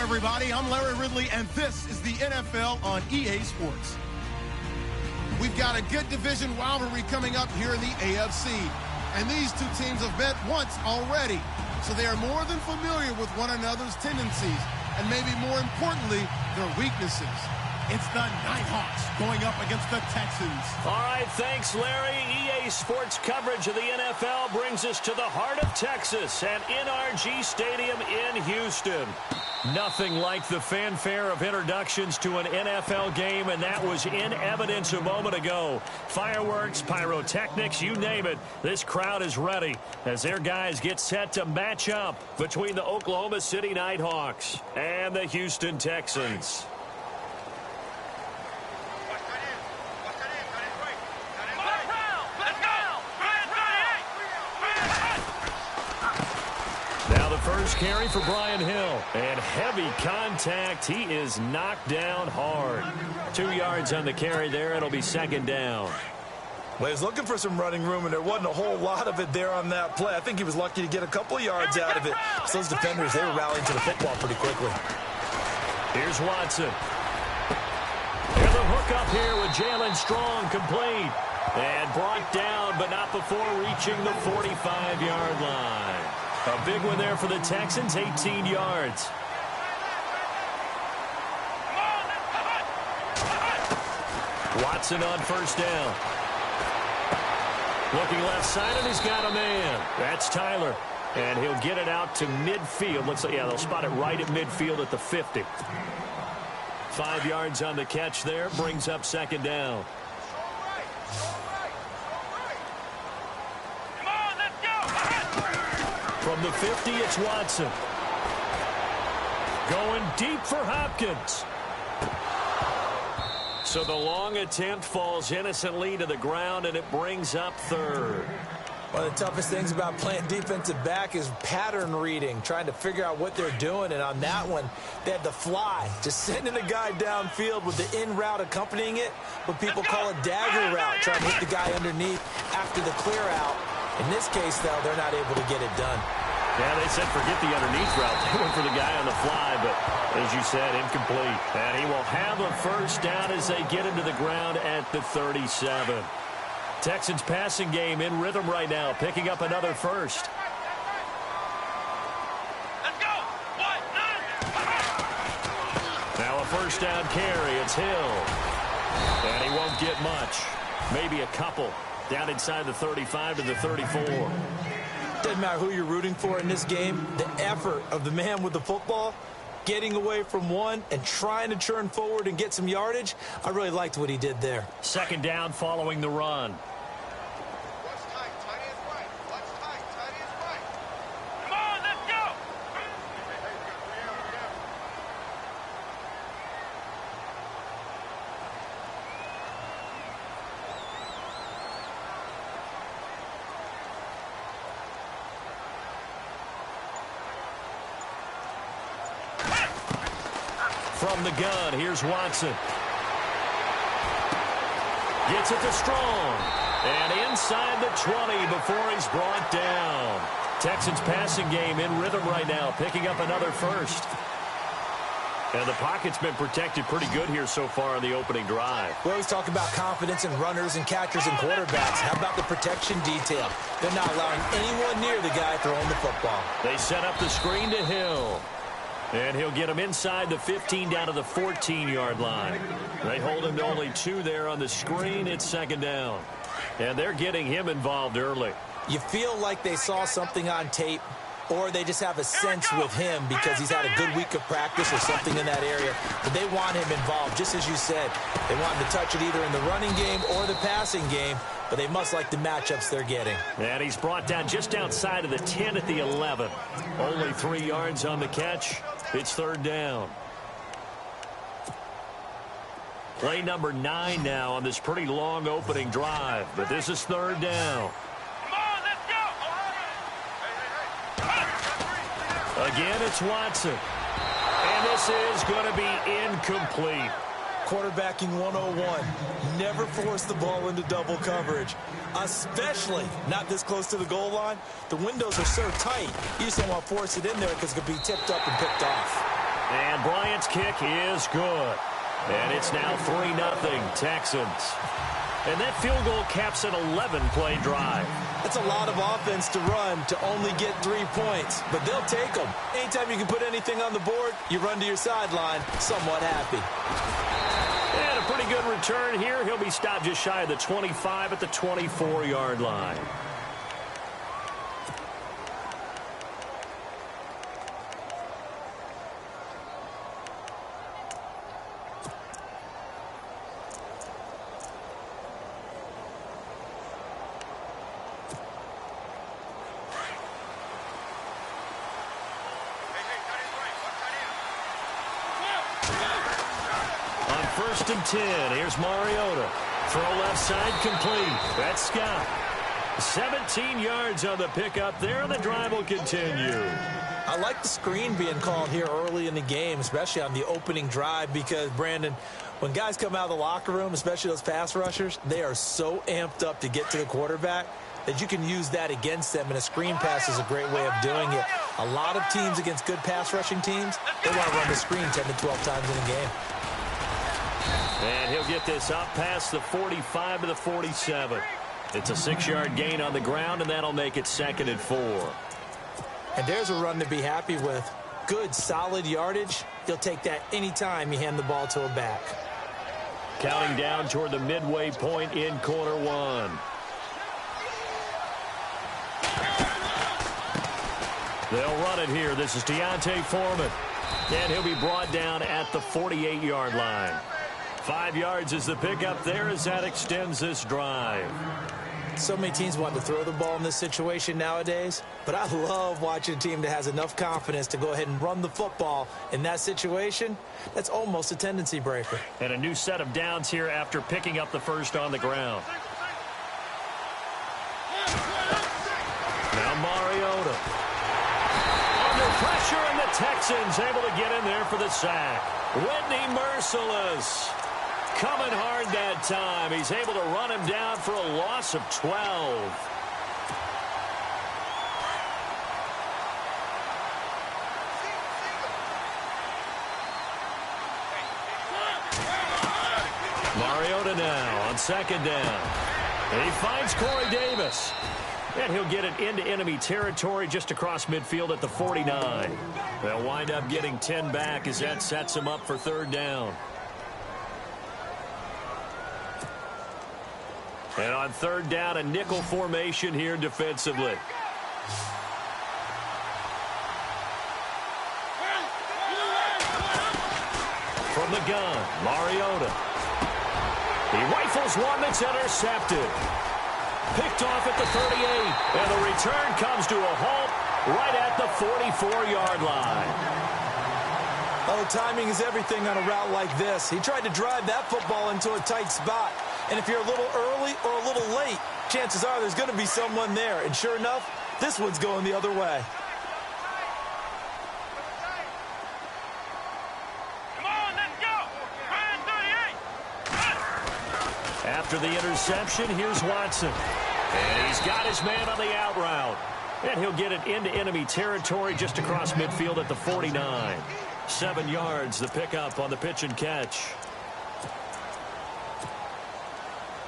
everybody. I'm Larry Ridley, and this is the NFL on EA Sports. We've got a good division rivalry coming up here in the AFC, and these two teams have met once already, so they are more than familiar with one another's tendencies, and maybe more importantly, their weaknesses. It's the Nighthawks going up against the Texans. All right, thanks, Larry. EA Sports coverage of the NFL brings us to the heart of Texas at NRG Stadium in Houston. Nothing like the fanfare of introductions to an NFL game, and that was in evidence a moment ago. Fireworks, pyrotechnics, you name it. This crowd is ready as their guys get set to match up between the Oklahoma City Nighthawks and the Houston Texans. First carry for Brian Hill, and heavy contact. He is knocked down hard. 2 yards on the carry there. It'll be second down. Well, he was looking for some running room, and there wasn't a whole lot of it there on that play. I think he was lucky to get a couple of yards out of it. So those defenders, they were rallying to the football pretty quickly. Here's Watson. And the hook up here with Jalen Strong, complete. And brought down, but not before reaching the 45-yard line. A big one there for the Texans, 18 yards. Watson on first down. Looking left side, and he's got a man. That's Tyler. And he'll get it out to midfield. Looks like, yeah, they'll spot it right at midfield at the 50. 5 yards on the catch there. Brings up second down. From the 50, it's Watson. Going deep for Hopkins. So the long attempt falls innocently to the ground, and it brings up third. One of the toughest things about playing defensive back is pattern reading, trying to figure out what they're doing. And on that one, they had the fly, just sending a guy downfield with the in route accompanying it, what people call a dagger route, trying to hit the guy underneath after the clear out. In this case, though, they're not able to get it done. Yeah, they said forget the underneath route. They went for the guy on the fly, but as you said, incomplete. And he will have a first down as they get him to the ground at the 37. Texans passing game in rhythm right now, picking up another first. Let's go. Now a first down carry. It's Hill. And he won't get much. Maybe a couple. Down inside the 35 to the 34. Doesn't matter who you're rooting for in this game. The effort of the man with the football, getting away from one and trying to turn forward and get some yardage. I really liked what he did there. Second down following the run. Come on, let's go. From the gun, here's Watson. Gets it to Strong. And inside the 20 before he's brought down. Texans passing game in rhythm right now, picking up another first. And the pocket's been protected pretty good here so far on the opening drive. We always talk about confidence in runners and catchers and quarterbacks. How about the protection detail? They're not allowing anyone near the guy throwing the football. They set up the screen to Hill. And he'll get him inside the 15 down to the 14-yard line. They hold him to only 2 there on the screen. It's second down. And they're getting him involved early. You feel like they saw something on tape, or they just have a sense with him because he's had a good week of practice or something in that area. But they want him involved, just as you said. They want him to touch it either in the running game or the passing game, but they must like the matchups they're getting. And he's brought down just outside of the 10 at the 11. Only 3 yards on the catch. It's third down. Play number 9 now on this pretty long opening drive. But this is third down. Come on, let's go. Again, it's Watson. And this is going to be incomplete. Quarterbacking 101. Never force the ball into double coverage, especially not this close to the goal line. The windows are so tight, you just don't want to force it in there because it could be tipped up and picked off. And Bryant's kick is good. And it's now 3-0 Texans. And that field goal caps an 11-play drive. That's a lot of offense to run to only get 3 points, but they'll take them. Anytime you can put anything on the board, you run to your sideline somewhat happy. And a pretty good return here. He'll be stopped just shy of the 25 at the 24-yard line. First and 10. Here's Mariota. Throw left side complete. That's Scott. 17 yards on the pickup there, and the drive will continue. I like the screen being called here early in the game, especially on the opening drive, because, Brandon, when guys come out of the locker room, especially those pass rushers, they are so amped up to get to the quarterback that you can use that against them, and a screen pass is a great way of doing it. A lot of teams against good pass rushing teams, they want to run the screen 10 to 12 times in a game. And he'll get this up past the 45 to the 47. It's a 6-yard gain on the ground, and that'll make it 2nd and 4. And there's a run to be happy with. Good, solid yardage. He'll take that anytime you hand the ball to a back. Counting down toward the midway point in quarter one. They'll run it here. This is Deontay Foreman. And he'll be brought down at the 48-yard line. 5 yards is the pickup there as that extends this drive. So many teams want to throw the ball in this situation nowadays, but I love watching a team that has enough confidence to go ahead and run the football in that situation. That's almost a tendency breaker. And a new set of downs here after picking up the first on the ground. Now Mariota. Under pressure, and the Texans able to get in there for the sack. Whitney merciless. Coming hard that time. He's able to run him down for a loss of 12. Mariota now on 2nd down. And he finds Corey Davis. And he'll get it into enemy territory just across midfield at the 49. They'll wind up getting 10 back as that sets him up for 3rd down. And on 3rd down, a nickel formation here defensively. From the gun, Mariota. He rifles one that's intercepted. Picked off at the 38. And the return comes to a halt right at the 44-yard line. Oh, timing is everything on a route like this. He tried to drive that football into a tight spot. And if you're a little early or a little late, chances are there's going to be someone there. And sure enough, this one's going the other way. Come on, let's go. 38. After the interception, here's Watson. And he's got his man on the out route. And he'll get it into enemy territory just across midfield at the 49. 7 yards, the pickup on the pitch and catch.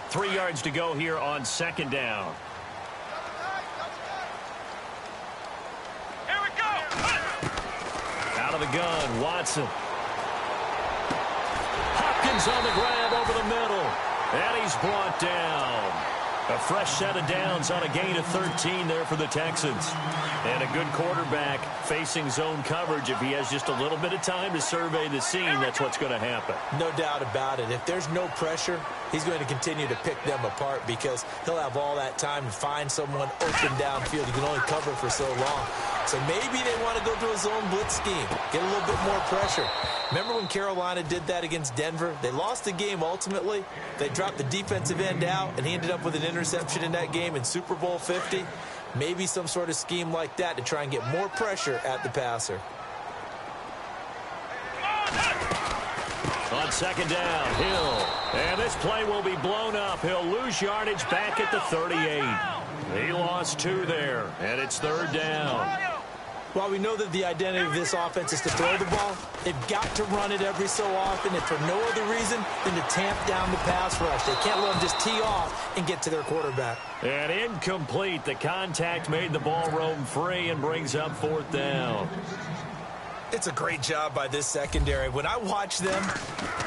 3 yards to go here on 2nd down. Here we go. Out of the gun, Watson. Hopkins on the grab over the middle. And he's brought down. A fresh set of downs on a gain of 13 there for the Texans. And a good quarterback facing zone coverage. If he has just a little bit of time to survey the scene, that's what's going to happen. No doubt about it. If there's no pressure, he's going to continue to pick them apart because he'll have all that time to find someone open downfield. He can only cover for so long. So maybe they want to go to a zone blitz scheme, get a little bit more pressure. Remember when Carolina did that against Denver? They lost the game ultimately. They dropped the defensive end out, and he ended up with an interception in that game in Super Bowl 50. Maybe some sort of scheme like that to try and get more pressure at the passer. On 2nd down, Hill. And this play will be blown up. He'll lose yardage back at the 38. He lost 2 there, and it's 3rd down. While we know that the identity of this offense is to throw the ball, they've got to run it every so often, and for no other reason than to tamp down the pass rush. They can't let them just tee off and get to their quarterback. And incomplete. The contact made the ball roam free and brings up 4th down. It's a great job by this secondary. When I watch them,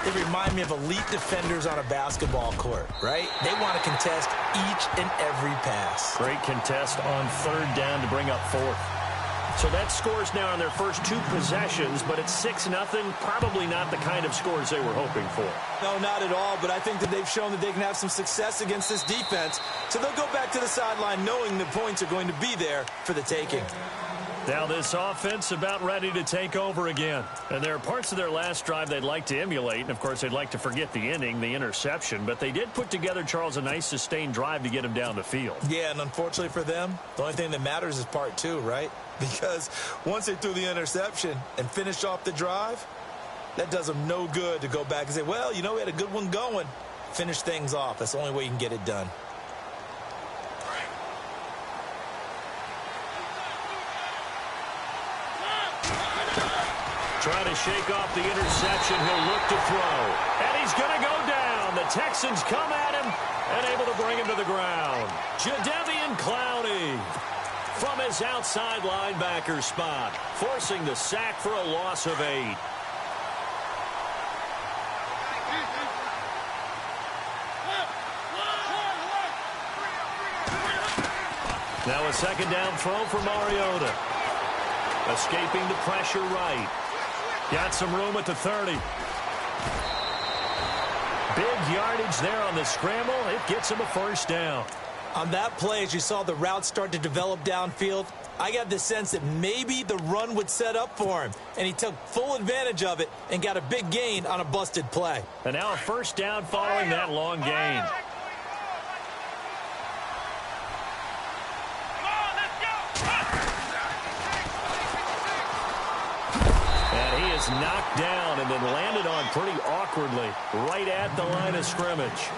they remind me of elite defenders on a basketball court, right? They want to contest each and every pass. Great contest on 3rd down to bring up 4th. So that scores now on their first 2 possessions, but it's 6-0. Probably not the kind of scores they were hoping for. No, not at all, but I think that they've shown that they can have some success against this defense. So they'll go back to the sideline knowing the points are going to be there for the taking. Now this offense about ready to take over again. And there are parts of their last drive they'd like to emulate. And, of course, they'd like to forget the inning, the interception. But they did put together, Charles, a nice sustained drive to get him down the field. Yeah, and unfortunately for them, the only thing that matters is part 2, right? Because once they threw the interception and finished off the drive, that does them no good to go back and say, well, you know, we had a good one going. Finish things off. That's the only way you can get it done. Trying to shake off the interception. He'll look to throw. And he's going to go down. The Texans come at him and able to bring him to the ground. Jadeveon Clowney from his outside linebacker spot, forcing the sack for a loss of 8. Now a 2nd down throw for Mariota. Escaping the pressure right. Got some room at the 30. Big yardage there on the scramble. It gets him a 1st down. On that play, as you saw the route start to develop downfield, I got the sense that maybe the run would set up for him. And he took full advantage of it and got a big gain on a busted play. And now a 1st down following that long gain. Knocked down and then landed on pretty awkwardly right at the line of scrimmage.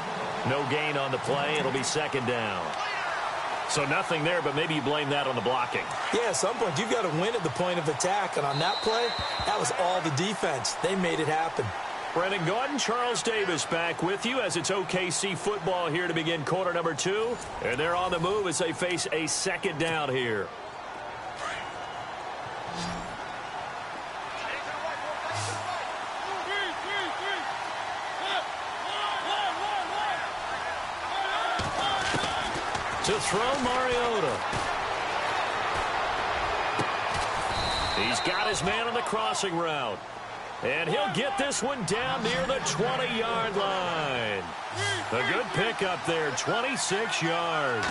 No gain on the play. It'll be 2nd down. So nothing there, but maybe you blame that on the blocking. Yeah, at some point you've got to win at the point of attack, and on that play, that was all the defense. They made it happen. Brendan Gaudin, Charles Davis back with you as it's OKC football here to begin quarter number 2. And they're on the move as they face a 2nd down here. To throw Mariota. He's got his man on the crossing route. And he'll get this one down near the 20-yard line. A good pickup there, 26 yards.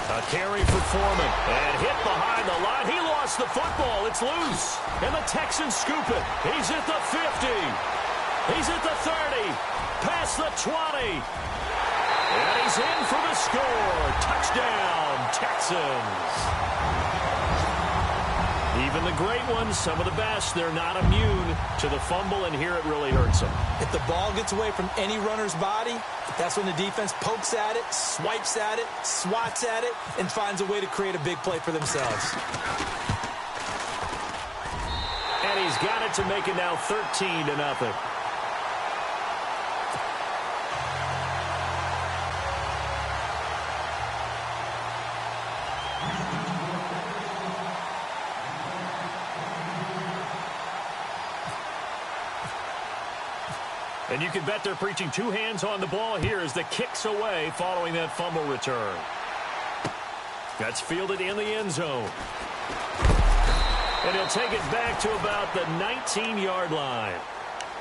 A carry for Foreman. And hit behind the line. He lost the football. It's loose. And the Texans scoop it. He's at the 50. He's at the 30. Past the 20. And he's in for the score. Touchdown, Texans. Even the great ones, some of the best, they're not immune to the fumble, and here it really hurts them. If the ball gets away from any runner's body, that's when the defense pokes at it, swipes at it, swats at it, and finds a way to create a big play for themselves. And he's got it to make it now 13-0. And you can bet they're preaching 2 hands on the ball here as the kick's away following that fumble return. That's fielded in the end zone. And he'll take it back to about the 19-yard line.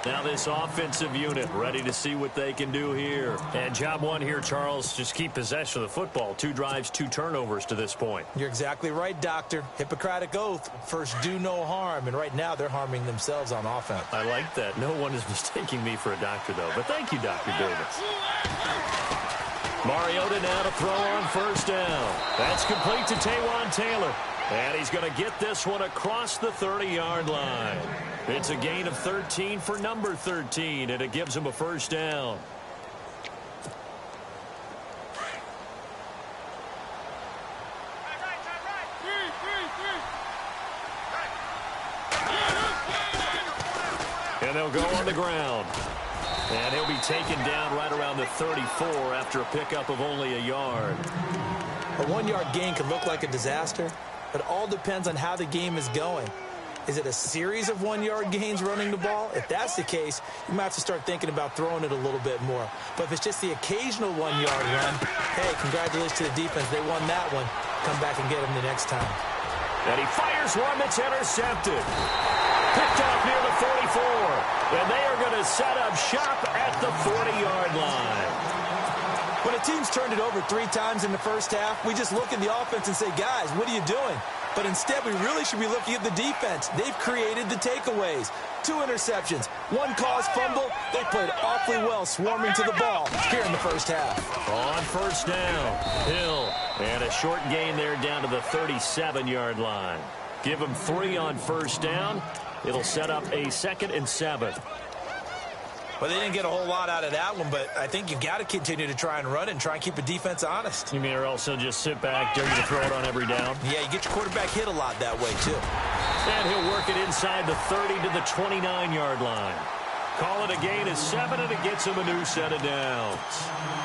Now this offensive unit ready to see what they can do here. And job 1 here, Charles, just keep possession of the football. 2 drives, 2 turnovers to this point. You're exactly right, Doctor. Hippocratic oath. First, do no harm. And right now, they're harming themselves on offense. I like that. No one is mistaking me for a doctor, though. But thank you, Dr. Davis. Mariota now to throw on 1st down. That's complete to Taywan Taylor. And he's going to get this one across the 30-yard line. It's a gain of 13 for number 13, and it gives him a 1st down. And they'll go on the ground. And he'll be taken down right around the 34 after a pickup of only a yard. A 1-yard gain could look like a disaster. It all depends on how the game is going. Is it a series of 1-yard gains running the ball? If that's the case, you might have to start thinking about throwing it a little bit more. But if it's just the occasional 1-yard run, hey, congratulations to the defense. They won that one. Come back and get them the next time. And he fires one that's intercepted. Picked off near the 44. And they are going to set up shop at the 40-yard line. When a team's turned it over 3 times in the first half, we just look at the offense and say, guys, what are you doing? But instead, we really should be looking at the defense. They've created the takeaways. 2 interceptions, 1 caused fumble. They played awfully well swarming to the ball here in the first half. On first down, Hill. And a short gain there down to the 37-yard line. Give them 3 on first down. It'll set up a 2nd and 7. Well, they didn't get a whole lot out of that one, but I think you've got to continue to try and run and try and keep the defense honest. You mean or also just sit back, dare you to throw it on every down? Yeah, you get your quarterback hit a lot that way, too. And he'll work it inside the 30 to the 29-yard line. Call it a gain of 7, and it gets him a new set of downs.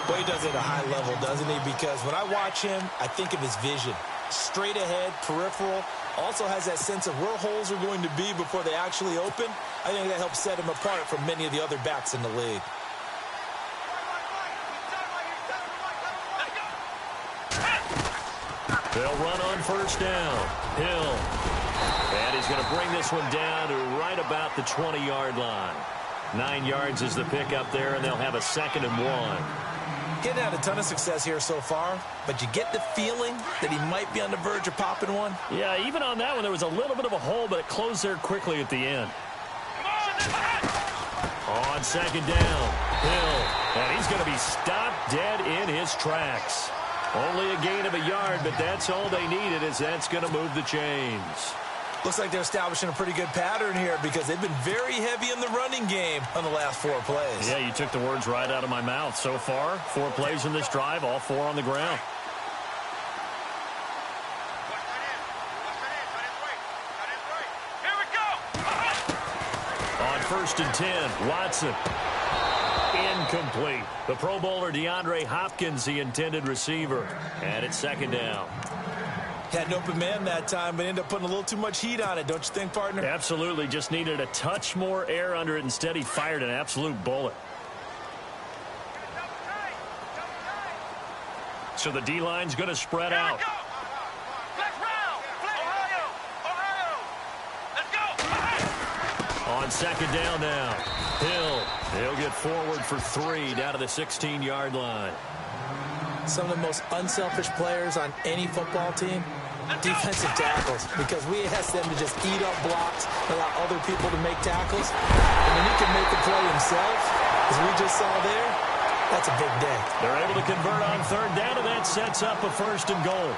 Well, he does it at a high level, doesn't he? Because when I watch him, I think of his vision. Straight ahead, peripheral. Also has that sense of where holes are going to be before they actually open. I think that helps set him apart from many of the other backs in the league. They'll run on first down. Hill. And he's going to bring this one down to right about the 20-yard line. 9 yards is the pickup there, and they'll have a 2nd and 1. Getting out a ton of success here so far, but you get the feeling that he might be on the verge of popping one. Yeah, even on that one, there was a little bit of a hole, but it closed there quickly at the end. On 2nd down, Hill. And he's going to be stopped dead in his tracks. Only a gain of a yard, but that's all they needed, as that's going to move the chains. Looks like they're establishing a pretty good pattern here because they've been very heavy in the running game on the last 4 plays. Yeah, you took the words right out of my mouth. So far, 4 plays in this drive, all 4 on the ground. Here we go. On 1st and 10, Watson. Incomplete. The Pro Bowler DeAndre Hopkins, the intended receiver. And it's 2nd down. Had an open man that time, but ended up putting a little too much heat on it, don't you think, partner? Absolutely. Just needed a touch more air under it. Instead, he fired an absolute bullet. So the D-line's going to spread out. On 2nd down now, Hill. He'll get forward for 3 down to the 16-yard line. Some of the most unselfish players on any football team, defensive tackles, because we ask them to just eat up blocks, allow other people to make tackles. And when he can make the play himself, as we just saw there, that's a big day. They're able to convert on 3rd down, and that sets up a 1st and goal.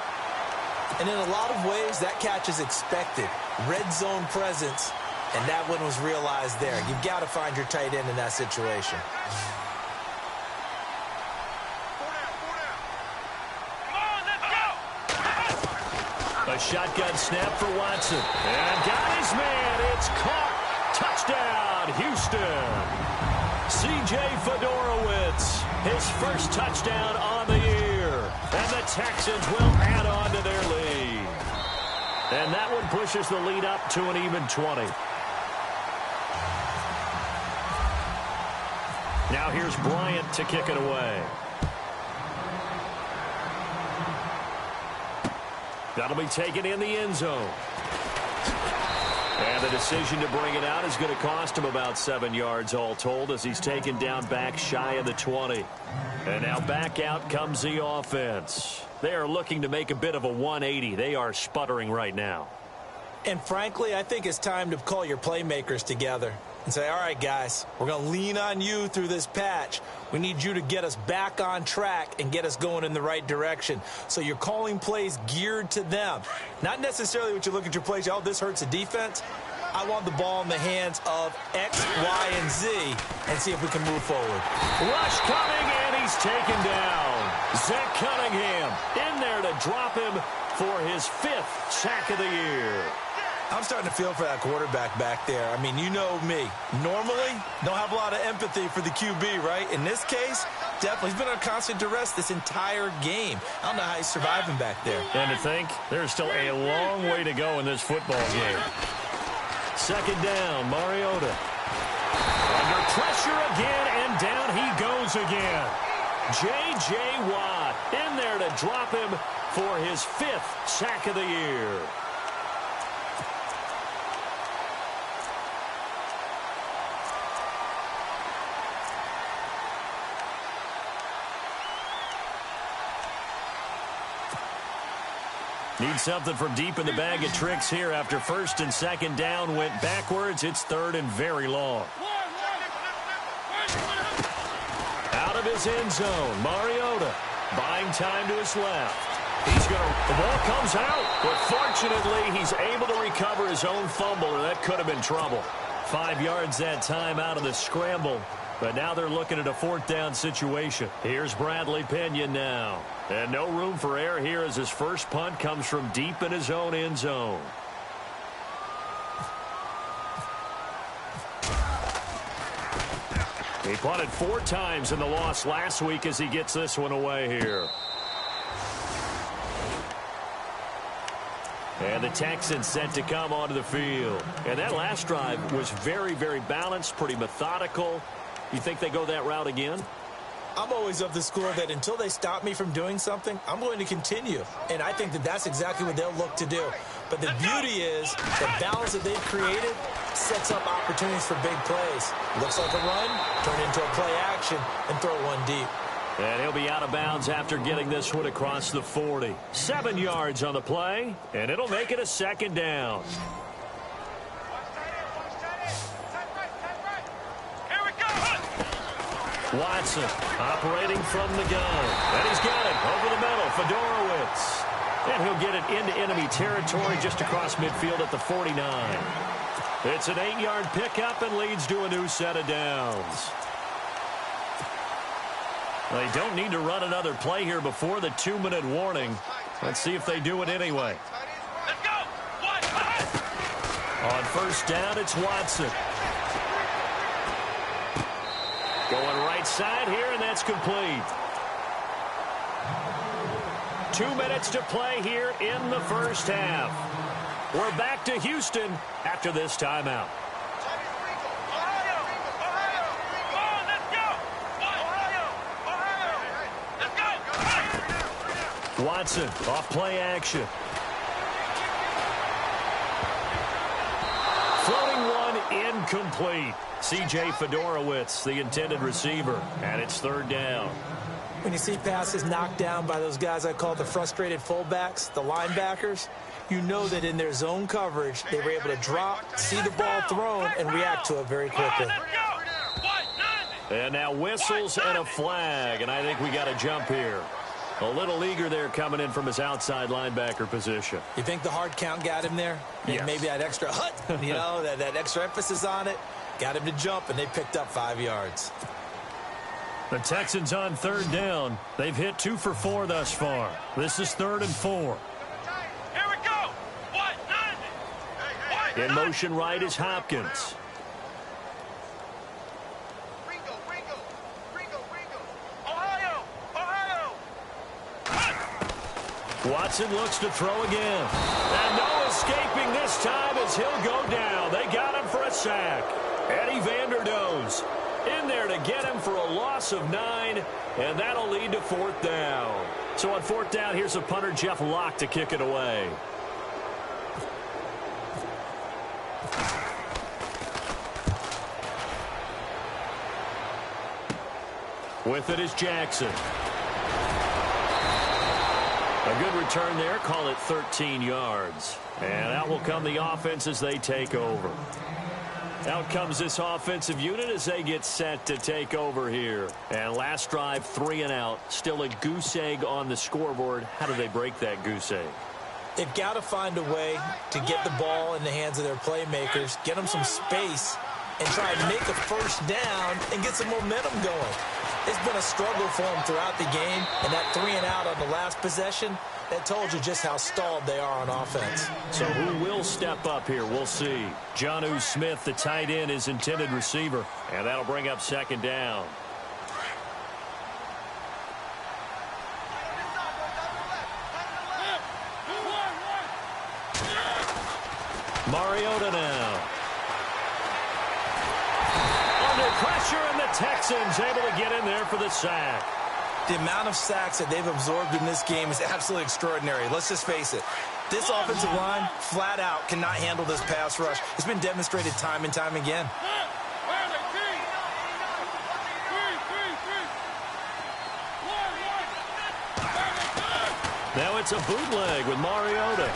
And in a lot of ways, that catch is expected. Red zone presence, and that one was realized there. You've got to find your tight end in that situation. A shotgun snap for Watson. And got his man. It's caught. Touchdown, Houston. C.J. Fedorowicz, his first touchdown on the year. And the Texans will add on to their lead. And that one pushes the lead up to an even 20. Now here's Bryant to kick it away. That'll be taken in the end zone. And the decision to bring it out is going to cost him about 7 yards all told, as he's taken down back shy of the 20. And now back out comes the offense. They are looking to make a bit of a 180. They are sputtering right now. And frankly, I think it's time to call your playmakers together and say, all right, guys, we're going to lean on you through this patch. We need you to get us back on track and get us going in the right direction. So you're calling plays geared to them. Not necessarily what you look at your plays, oh, this hurts the defense. I want the ball in the hands of X, Y, and Z and see if we can move forward. Rush coming, and he's taken down. Zach Cunningham in there to drop him for his 5th sack of the year. I'm starting to feel for that quarterback back there. I mean, you know me. Normally, don't have a lot of empathy for the QB, right? In this case, definitely. He's been under constant duress this entire game. I don't know how he's surviving back there. And to think, there's still a long way to go in this football game. Second down, Mariota. Under pressure again, and down he goes again. J.J. Watt in there to drop him for his 5th sack of the year. Need something from deep in the bag of tricks here after 1st and 2nd down went backwards. It's 3rd and very long. Out of his end zone, Mariota buying time to his left. The ball comes out, but fortunately he's able to recover his own fumble, or that could have been trouble. 5 yards that time out of the scramble, but now they're looking at a 4th down situation. Here's Bradley Pinion now. And no room for error here as his first punt comes from deep in his own end zone. He punted 4 times in the loss last week as he gets this one away here. And the Texans set to come onto the field. And that last drive was very, very balanced, pretty methodical. You think they go that route again? I'm always of the school that until they stop me from doing something, I'm going to continue. And I think that that's exactly what they'll look to do. But the beauty is the balance that they've created sets up opportunities for big plays. Looks like a run, turn into a play action, and throw one deep. And he'll be out of bounds after getting this one across the 40. 7 yards on the play, and it'll make it a 2nd down. Watson operating from the gun. And he's got it over the middle. Fedorowicz. And he'll get it into enemy territory just across midfield at the 49. It's an 8-yard pickup and leads to a new set of downs. They don't need to run another play here before the 2-minute warning. Let's see if they do it anyway. Let's go! On 1st down, it's Watson. Going right side here, and that's complete. 2 minutes to play here in the 1st half. We're back to Houston after this timeout. Watson off play action. Floating one incomplete. C.J. Fedorowicz, the intended receiver, and it's 3rd down. When you see passes knocked down by those guys I call the frustrated fullbacks, the linebackers, you know that in their zone coverage, they were able to drop, see the ball thrown, and react to it very quickly. And now whistles and a flag, and I think we got a jump here. A little eager there coming in from his outside linebacker position. You think the hard count got him there? Yes. Maybe that extra hut, you know, that extra emphasis on it. Got him to jump, and they picked up 5 yards. The Texans on 3rd down. They've hit 2 for 4 thus far. This is 3rd and 4. Here we go! In motion right is Hopkins. Watson looks to throw again. And no escaping this time as he'll go down. They got him for a sack. Eddie Vanderdoes in there to get him for a loss of 9, and that'll lead to 4th down. So on 4th down, here's a punter, Jeff Locke, to kick it away. With it is Jackson. A good return there, call it 13 yards. And out will come the offense as they take over. Out comes this offensive unit as they get set to take over here. And last drive, 3 and out. Still a goose egg on the scoreboard. How do they break that goose egg? They've got to find a way to get the ball in the hands of their playmakers, get them some space, and try and make a 1st down and get some momentum going. It's been a struggle for them throughout the game, and that 3 and out on the last possession That told you just how stalled they are on offense. So who will step up here? We'll see. Jonnu Smith, the tight end, is intended receiver. And that'll bring up second down. Mariota now. Under pressure, and the Texans able to get in there for the sack. The amount of sacks that they've absorbed in this game is absolutely extraordinary. Let's just face it. This offensive line, flat out, cannot handle this pass rush. It's been demonstrated time and time again. Now it's a bootleg with Mariota.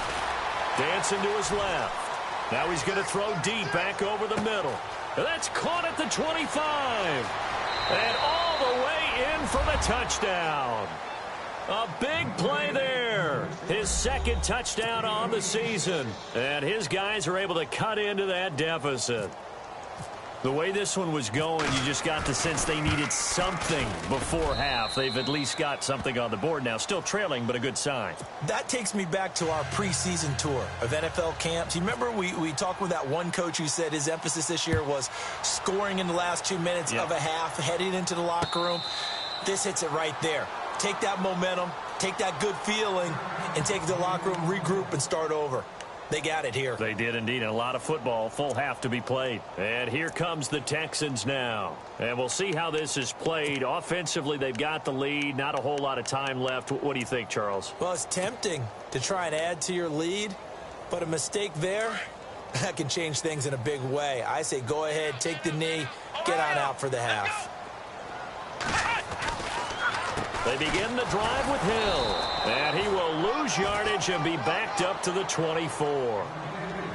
Dancing to his left. Now he's going to throw deep back over the middle. That's caught at the 25. And all the way in for the touchdown. A big play there. His second touchdown on the season. And his guys are able to cut into that deficit. The way this one was going, you just got the sense they needed something before half. They've at least got something on the board now. Still trailing, but a good sign. That takes me back to our preseason tour of NFL camps. You remember we talked with that one coach who said his emphasis this year was scoring in the last 2 minutes of a half, heading into the locker room. This hits it right there. Take that momentum, take that good feeling, and take it to the locker room, regroup, and start over. They got it here. They did indeed, and a lot of football, full half to be played. And here comes the Texans now. And we'll see how this is played. Offensively, they've got the lead. Not a whole lot of time left. What do you think, Charles? Well, it's tempting to try and add to your lead, but a mistake there, that can change things in a big way. I say go ahead, take the knee, get on out for the half. They begin the drive with Hill. And he will lose yardage and be backed up to the 24.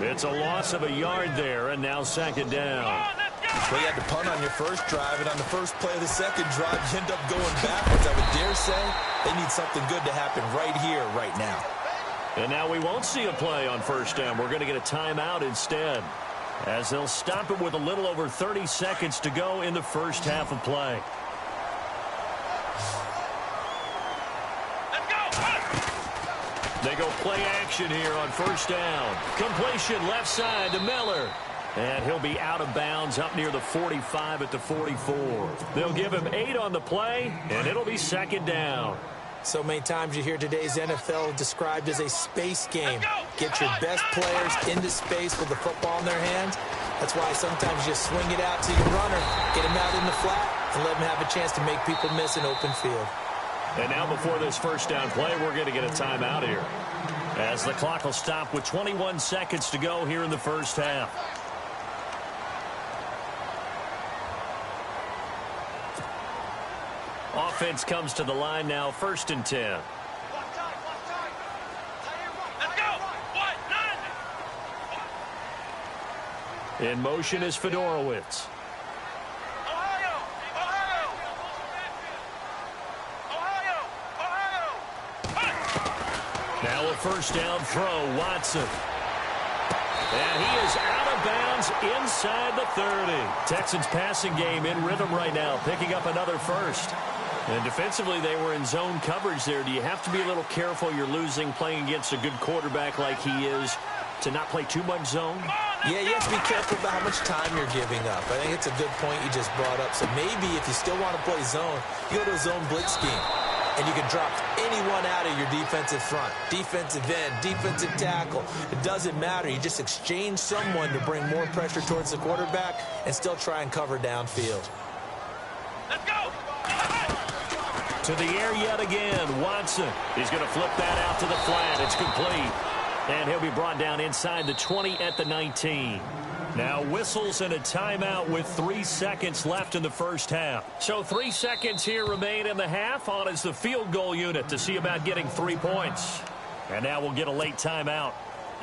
It's a loss of a yard there, and now second down. Well, you had to punt on your first drive, and on the first play of the second drive, you end up going backwards. I would dare say they need something good to happen right here, right now. And now we won't see a play on first down. We're going to get a timeout instead, as they'll stop it with a little over 30 seconds to go in the first half of play. They go play action here on first down. Completion left side to Miller. And he'll be out of bounds up near the 45 at the 44. They'll give him 8 on the play, and it'll be second down. So many times you hear today's NFL described as a space game. Get your best players into space with the football in their hands. That's why sometimes you just swing it out to your runner, get him out in the flat, and let him have a chance to make people miss an open field. And now before this first down play, we're going to get a timeout here, as the clock will stop with 21 seconds to go here in the first half. Offense comes to the line now, 1st and 10. Let's go! In motion is Fedorowicz. Now a first down throw, Watson. And he is out of bounds inside the 30. Texans passing game in rhythm right now, picking up another first. And defensively, they were in zone coverage there. Do you have to be a little careful? You're losing, playing against a good quarterback like he is, to not play too much zone? Yeah, you have to be careful about how much time you're giving up. I think it's a good point you just brought up. So maybe if you still want to play zone, you go to a zone blitz scheme. And you can drop anyone out of your defensive front. Defensive end, defensive tackle. It doesn't matter. You just exchange someone to bring more pressure towards the quarterback and still try and cover downfield. Let's go! To the air yet again, Watson. He's going to flip that out to the flat. It's complete. And he'll be brought down inside the 20 at the 19. Now whistles and a timeout with 3 seconds left in the first half. So 3 seconds here remain in the half. On is the field goal unit to see about getting 3 points. And now we'll get a late timeout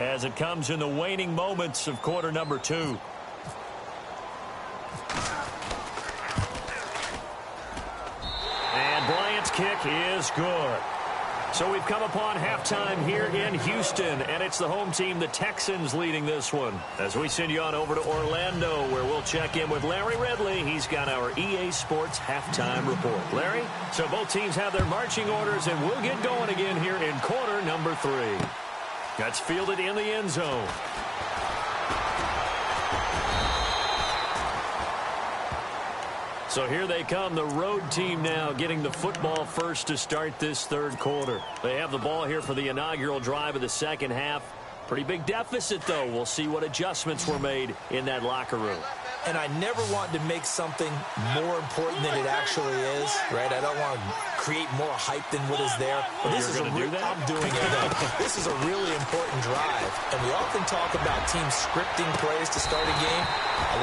as it comes in the waning moments of quarter number 2. And Bryant's kick is good. So we've come upon halftime here in Houston, and it's the home team, the Texans, leading this one. As we send you on over to Orlando, where we'll check in with Larry Ridley. He's got our EA Sports halftime report. Larry, so both teams have their marching orders, and we'll get going again here in quarter number 3. That's fielded in the end zone. So here they come, the road team now getting the football first to start this third quarter. They have the ball here for the inaugural drive of the second half. Pretty big deficit, though. We'll see what adjustments were made in that locker room. And I never want to make something more important than it actually is, right? I don't want to create more hype than what is there. But this is I'm doing it, though. This is a really important drive. And we often talk about teams scripting plays to start a game.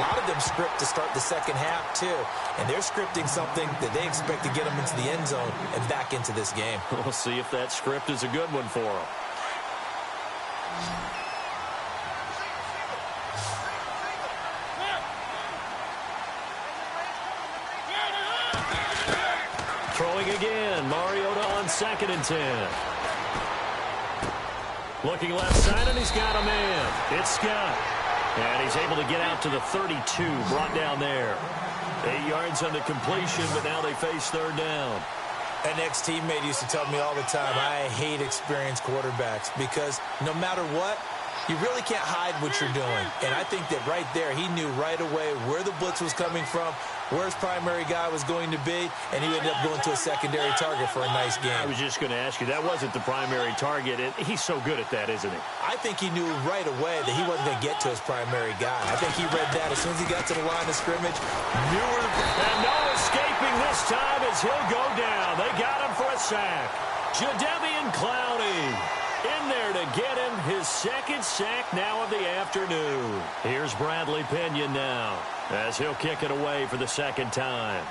A lot of them script to start the second half, too. And they're scripting something that they expect to get them into the end zone and back into this game. We'll see if that script is a good one for them. Throwing again, Mariota on 2nd and 10. Looking left side, and he's got a man. It's Scott. And he's able to get out to the 32, brought down there. 8 yards on the completion, but now they face third down. An ex-teammate used to tell me all the time, I hate experienced quarterbacks because no matter what, you really can't hide what you're doing. And I think that right there, he knew right away where the blitz was coming from, where his primary guy was going to be, and he ended up going to a secondary target for a nice game. I was just going to ask you, that wasn't the primary target. He's so good at that, isn't he? I think he knew right away that he wasn't going to get to his primary guy. I think he read that as soon as he got to the line of scrimmage. And no escaping this time as he'll go down. They got him for a sack. Jadeveon Clowney in there to get him his second sack now of the afternoon. Here's Bradley Pinion now as he'll kick it away for the second time.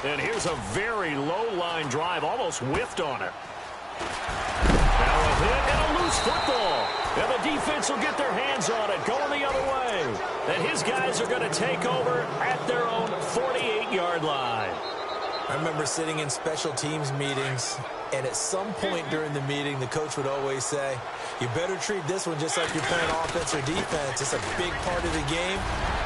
And here's a very low-line drive, almost whiffed on it. Now a hit and a loose football. And the defense will get their hands on it, going the other way. And his guys are going to take over at their own 48-yard line. I remember sitting in special teams meetings, and at some point during the meeting, the coach would always say, you better treat this one just like you're playing offense or defense. It's a big part of the game,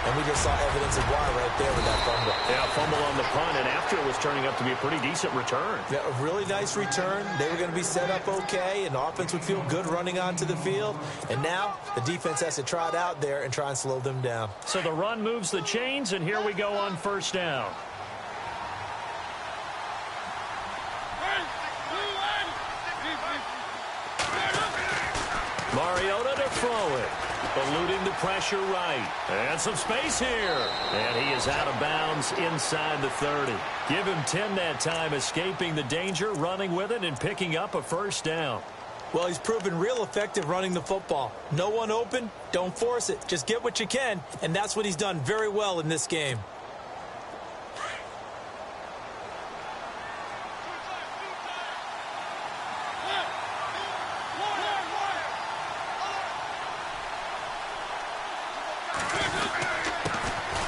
and we just saw evidence of why right there with that fumble. Yeah, fumble on the punt, and after it was turning up to be a pretty decent return. Yeah, a really nice return. They were going to be set up okay, and the offense would feel good running onto the field. And now the defense has to trot out there and try and slow them down. So the run moves the chains, and here we go on first down. Mariota to throw it. Eluding the pressure right. And some space here. And he is out of bounds inside the 30. Give him 10 that time, escaping the danger, running with it, and picking up a first down. Well, he's proven real effective running the football. No one open, don't force it. Just get what you can, and that's what he's done very well in this game.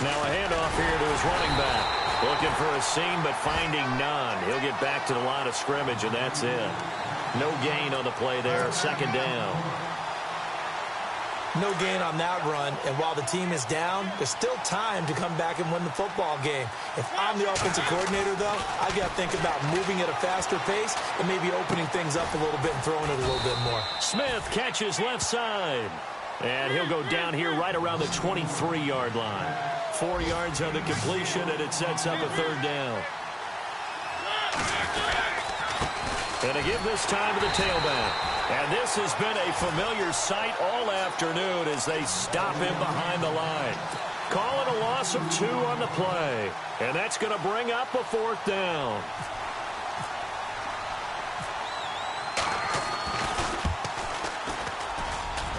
Now a handoff here to his running back. Looking for a seam, but finding none. He'll get back to the line of scrimmage, and that's it. No gain on the play there. Second down. No gain on that run, and while the team is down, there's still time to come back and win the football game. If I'm the offensive coordinator, though, I've got to think about moving at a faster pace and maybe opening things up a little bit and throwing it a little bit more. Smith catches left side. And he'll go down here right around the 23-yard line. 4 yards on the completion, and it sets up a third down. And a give this time to the tailback. And this has been a familiar sight all afternoon as they stop him behind the line. Calling a loss of 2 on the play. And that's going to bring up a fourth down.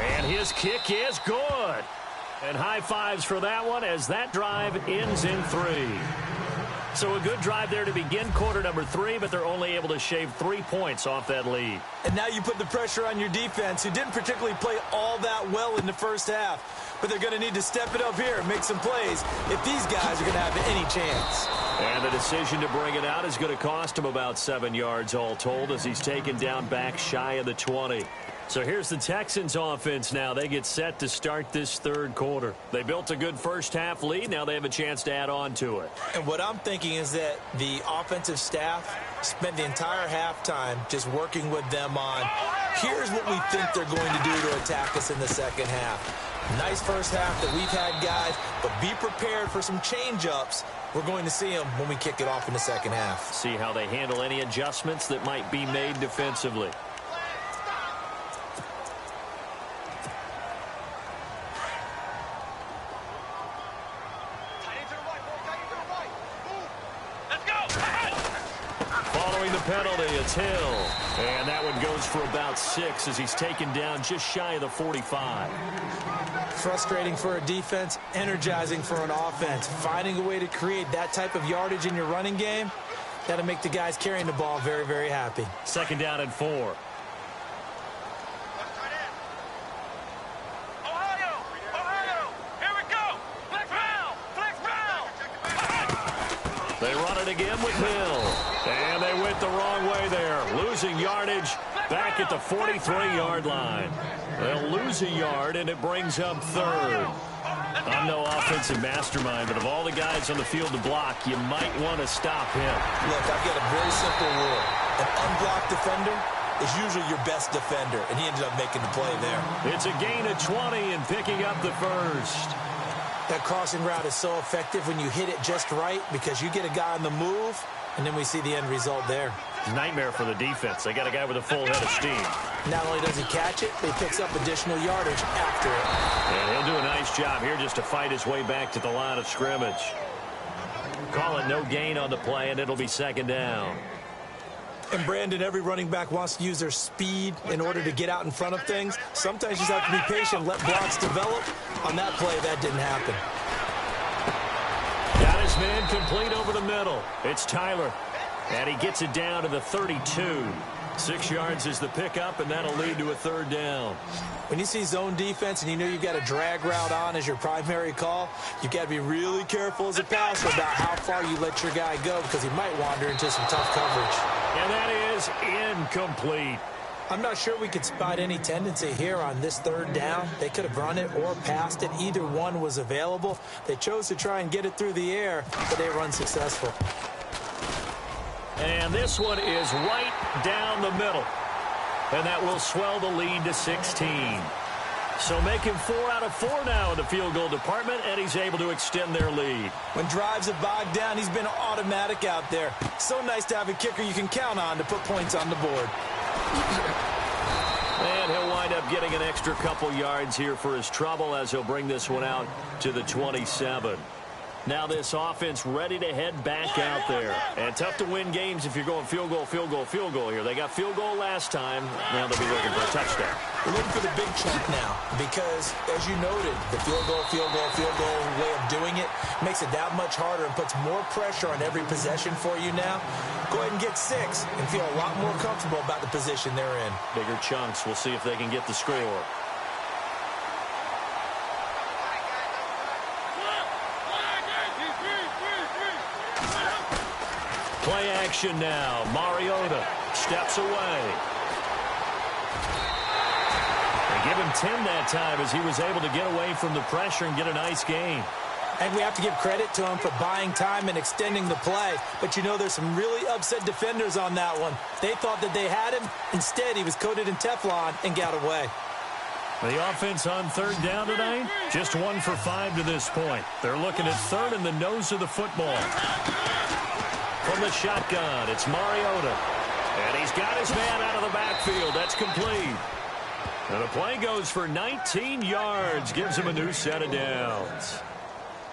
And his kick is good. And high fives for that one as that drive ends in 3. So a good drive there to begin quarter number 3, but they're only able to shave 3 points off that lead. And now you put the pressure on your defense, who didn't particularly play all that well in the first half. But they're going to need to step it up here and make some plays if these guys are going to have any chance. And the decision to bring it out is going to cost him about 7 yards all told as he's taken down back shy of the 20. So here's the Texans offense now. They get set to start this third quarter. They built a good first half lead. Now they have a chance to add on to it. And what I'm thinking is that the offensive staff spent the entire halftime just working with them on, here's what we think they're going to do to attack us in the second half. Nice first half that we've had, guys, but be prepared for some change-ups. We're going to see them when we kick it off in the second half. See how they handle any adjustments that might be made defensively. Penalty, it's Hill. And that one goes for about 6 as he's taken down just shy of the 45. Frustrating for a defense, energizing for an offense. Finding a way to create that type of yardage in your running game, that'll make the guys carrying the ball very, very happy. Second down and 4. They run it again with Hill. And they went the wrong way there. Losing yardage back at the 43-yard line. They'll lose a yard, and it brings up third. I'm no offensive mastermind, but of all the guys on the field to block, you might want to stop him. Look, I've got a very simple rule. An unblocked defender is usually your best defender, and he ended up making the play there. It's a gain of 20 and picking up the first. That crossing route is so effective when you hit it just right because you get a guy on the move, and then we see the end result there. Nightmare for the defense. They got a guy with a full head of steam. Not only does he catch it, but he picks up additional yardage after it. And he'll do a nice job here just to fight his way back to the line of scrimmage. Call it no gain on the play, and it'll be second down. And, Brandon, every running back wants to use their speed in order to get out in front of things. Sometimes you just have to be patient, let blocks develop. On that play, that didn't happen. Got his man complete over the middle. It's Tyler. And he gets it down to the 32. 6 yards is the pickup, and that'll lead to a third down. When you see zone defense and you know you've got a drag route on as your primary call, you've got to be really careful as a passer about how far you let your guy go because he might wander into some tough coverage. And that is incomplete. I'm not sure we could spot any tendency here on this third down. They could have run it or passed it. Either one was available. They chose to try and get it through the air, but they were unsuccessful. And this one is right down the middle. And that will swell the lead to 16. So making 4 out of 4 now in the field goal department, and he's able to extend their lead. When drives have bogged down, he's been automatic out there. So nice to have a kicker you can count on to put points on the board. And he'll wind up getting an extra couple yards here for his trouble as he'll bring this one out to the 27. Now this offense ready to head back out there. And tough to win games if you're going field goal, field goal, field goal here. They got field goal last time. Now they'll be looking for a touchdown. We're looking for the big chunk now because, as you noted, the field goal way of doing it makes it that much harder and puts more pressure on every possession for you now. Go ahead and get 6 and feel a lot more comfortable about the position they're in. Bigger chunks. We'll see if they can get the score. Play action now. Mariota steps away. They give him 10 that time as he was able to get away from the pressure and get a nice gain. And we have to give credit to him for buying time and extending the play. But, you know, there's some really upset defenders on that one. They thought that they had him. Instead, he was coated in Teflon and got away. The offense on third down tonight, just 1 for 5 to this point. They're looking at third in the nose of the football. From the shotgun, it's Mariota. And he's got his man out of the backfield. That's complete. And the play goes for 19 yards. Gives him a new set of downs.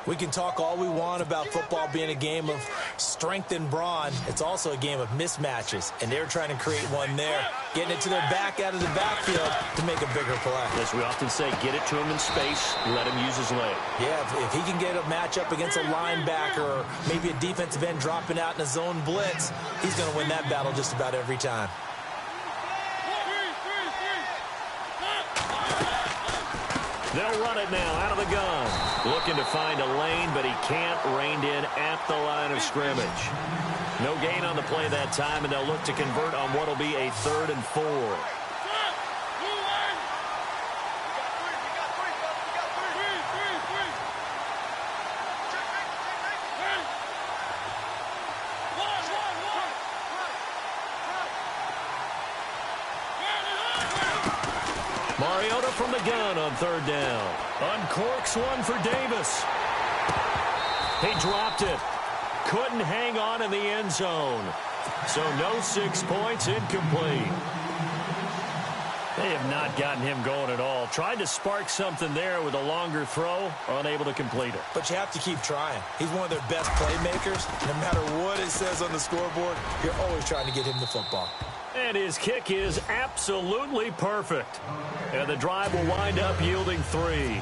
We can talk all we want about football being a game of strength and brawn. It's also a game of mismatches, and they're trying to create one there, getting it to their back out of the backfield to make a bigger play. As we often say, get it to him in space, let him use his leg. Yeah, if he can get a matchup against a linebacker or maybe a defensive end dropping out in a zone blitz, he's going to win that battle just about every time. They'll run it now out of the gun. Looking to find a lane, but he can't. Reined in at the line of scrimmage. No gain on the play that time, and they'll look to convert on what will be a 3rd and 4. Mariota from the gun on 3rd down. Uncorks one for Davis. He dropped it. Couldn't hang on in the end zone. So no 6 points, incomplete. They have not gotten him going at all. Tried to spark something there with a longer throw, unable to complete it. But you have to keep trying. He's one of their best playmakers. No matter what it says on the scoreboard, you're always trying to get him the football. And his kick is absolutely perfect. And the drive will wind up yielding 3.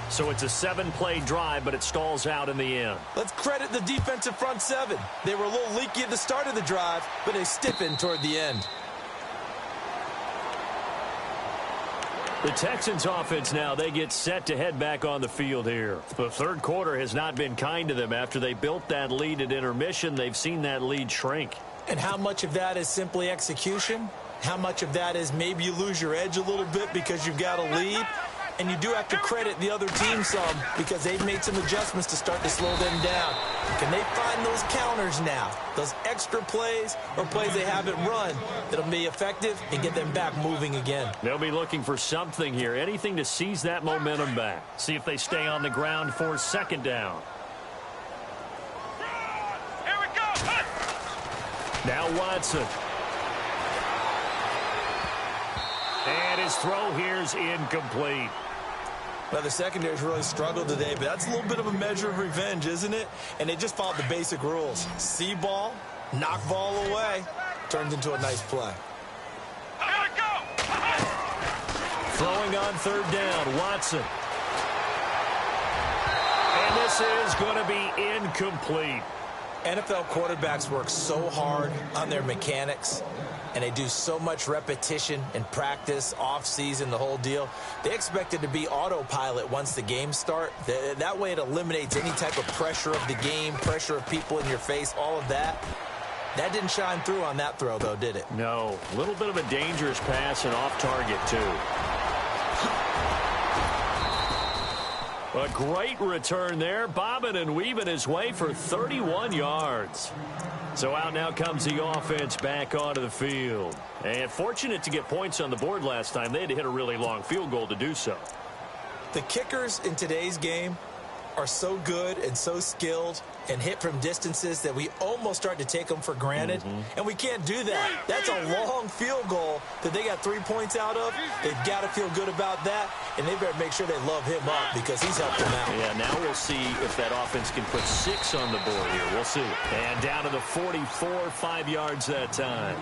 So it's a 7-play drive, but it stalls out in the end. Let's credit the defensive front 7. They were a little leaky at the start of the drive, but they stiffened toward the end. The Texans offense now, they get set to head back on the field here. The 3rd quarter has not been kind to them. After they built that lead at intermission, they've seen that lead shrink. And how much of that is simply execution? How much of that is maybe you lose your edge a little bit because you've got a lead? And you do have to credit the other team some because they've made some adjustments to start to slow them down. Can they find those counters now, those extra plays or plays they haven't run that'll be effective and get them back moving again? They'll be looking for something here, anything to seize that momentum back. See if they stay on the ground for 2nd down. Here we go. Now Watson. And his throw here's incomplete. Well, the secondary's really struggled today, but that's a little bit of a measure of revenge, isn't it? And they just followed the basic rules. See ball, knock ball away, turns into a nice play. Here we go. Throwing on 3rd down, Watson. And this is going to be incomplete. NFL quarterbacks work so hard on their mechanics, and they do so much repetition and practice, off-season, the whole deal. They expect it to be autopilot once the games start. That way it eliminates any type of pressure of the game, pressure of people in your face, all of that. That didn't shine through on that throw, though, did it? No. A little bit of a dangerous pass and off target, too. A great return there, bobbing and weaving his way for 31 yards. So out now comes the offense back onto the field. And fortunate to get points on the board last time. They had to hit a really long field goal to do so. The kickers in today's game are so good and so skilled and hit from distances that we almost start to take them for granted. And we can't do that. That's a long field goal that they got 3 points out of. They've got to feel good about that, and they better make sure they love him up because he's helped them out. Yeah, now we'll see if that offense can put 6 on the board here. We'll see. And down to the 44, 5 yards that time.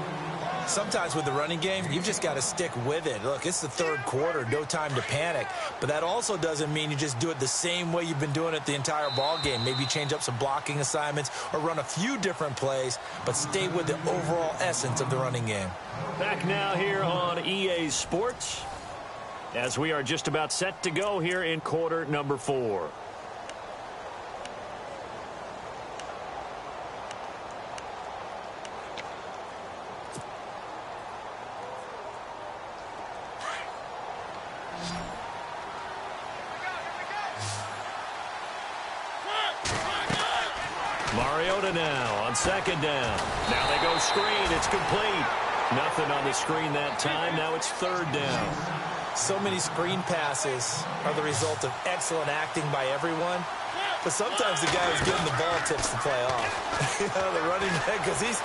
Sometimes with the running game, you've just got to stick with it. Look, it's the 3rd quarter, no time to panic. But that also doesn't mean you just do it the same way you've been doing it the entire ball game. Maybe change up some blocking assignments or run a few different plays, but stay with the overall essence of the running game. Back now here on EA Sports as we are just about set to go here in quarter number 4. Mariota now on 2nd down. Now they go screen. It's complete. Nothing on the screen that time. Now it's 3rd down. So many screen passes are the result of excellent acting by everyone. But sometimes the guy who's getting the ball tips the play off. The running back, because he's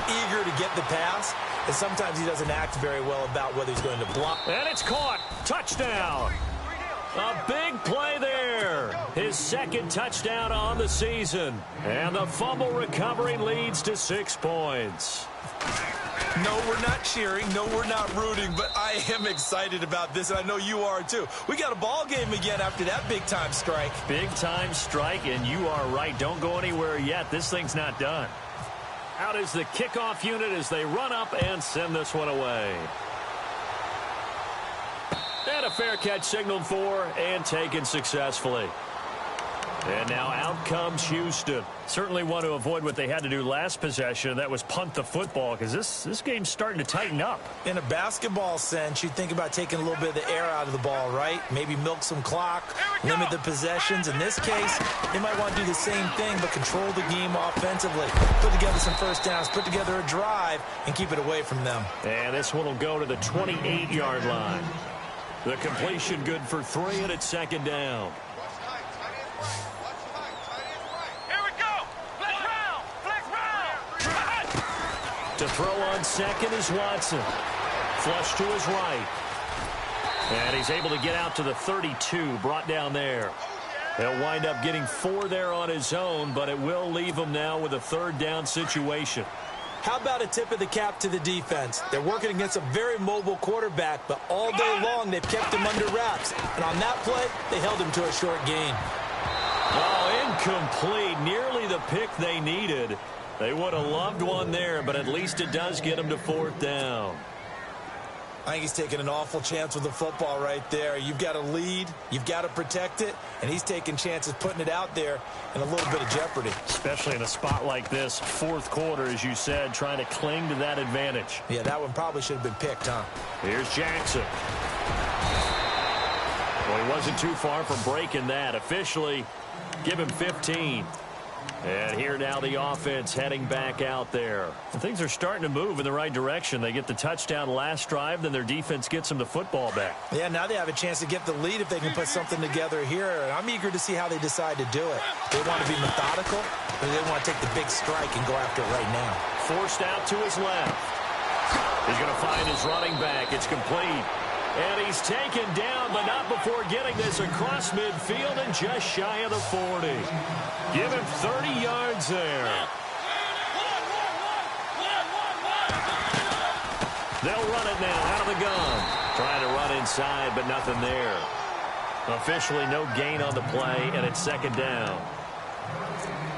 eager to get the pass. And sometimes he doesn't act very well about whether he's going to block. And it's caught. Touchdown. A big play there. His 2nd touchdown on the season. And the fumble recovery leads to 6 points. No, we're not cheering. No, we're not rooting. But I am excited about this, and I know you are too. We got a ball game again after that big-time strike. Big-time strike, and you are right. Don't go anywhere yet. This thing's not done. Out is the kickoff unit as they run up and send this one away. And a fair catch signaled for and taken successfully. And now out comes Houston. Certainly want to avoid what they had to do last possession. That was punt the football, because this game's starting to tighten up. In a basketball sense, you think about taking a little bit of the air out of the ball, right? Maybe milk some clock, limit the possessions. In this case, they might want to do the same thing, but control the game offensively. Put together some first downs, put together a drive, and keep it away from them. And this one will go to the 28-yard line. The completion good for 3, and it's second down. To throw on second is Watson. Flush to his right. And he's able to get out to the 32, brought down there. He'll wind up getting 4 there on his own, but it will leave him now with a third down situation. How about a tip of the cap to the defense? They're working against a very mobile quarterback, but all day long they've kept him under wraps. And on that play, they held him to a short gain. Oh, incomplete. Nearly the pick they needed. They would have loved one there, but at least it does get him to 4th down. I think he's taking an awful chance with the football right there. You've got a lead, you've got to protect it, and he's taking chances putting it out there in a little bit of jeopardy. Especially in a spot like this, 4th quarter, as you said, trying to cling to that advantage. Yeah, that one probably should have been picked, huh? Here's Jackson. Well, he wasn't too far from breaking that. Officially, give him 15. And here now the offense heading back out there. And things are starting to move in the right direction. They get the touchdown last drive, then their defense gets them the football back. Yeah, now they have a chance to get the lead if they can put something together here. And I'm eager to see how they decide to do it. They want to be methodical, or they want to take the big strike and go after it right now. Forced out to his left. He's going to find his running back. It's complete. And he's taken down, but not before getting this across midfield and just shy of the 40. Give him 30 yards there. They'll run it now out of the gun. Trying to run inside, but nothing there. Officially no gain on the play, and it's second down.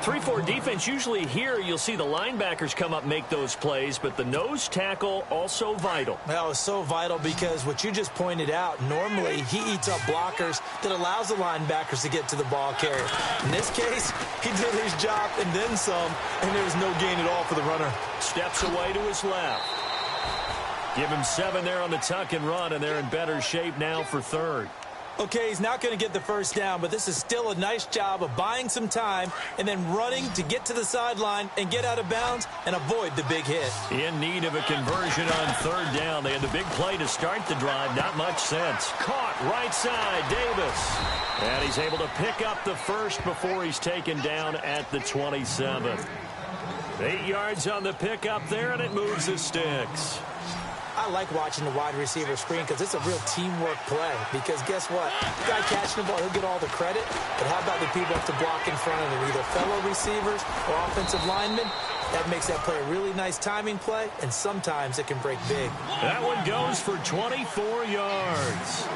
3-4 defense, usually here you'll see the linebackers come up make those plays, but the nose tackle also vital. Well, it's so vital because what you just pointed out, normally he eats up blockers that allows the linebackers to get to the ball carrier. In this case, he did his job and then some, and there was no gain at all for the runner. Steps away to his left. Give him 7 there on the tuck and run, and they're in better shape now for third. Okay, he's not going to get the first down, but this is still a nice job of buying some time and then running to get to the sideline and get out of bounds and avoid the big hit. In need of a conversion on third down. They had the big play to start the drive. Not much sense. Caught right side, Davis. And he's able to pick up the first before he's taken down at the 27. 8 yards on the pickup there, and it moves the sticks. I like watching the wide receiver screen because it's a real teamwork play. Because guess what? The guy catching the ball, he'll get all the credit. But how about the people have to block in front of him, either fellow receivers or offensive linemen? That makes that play a really nice timing play, and sometimes it can break big. That one goes for 24 yards.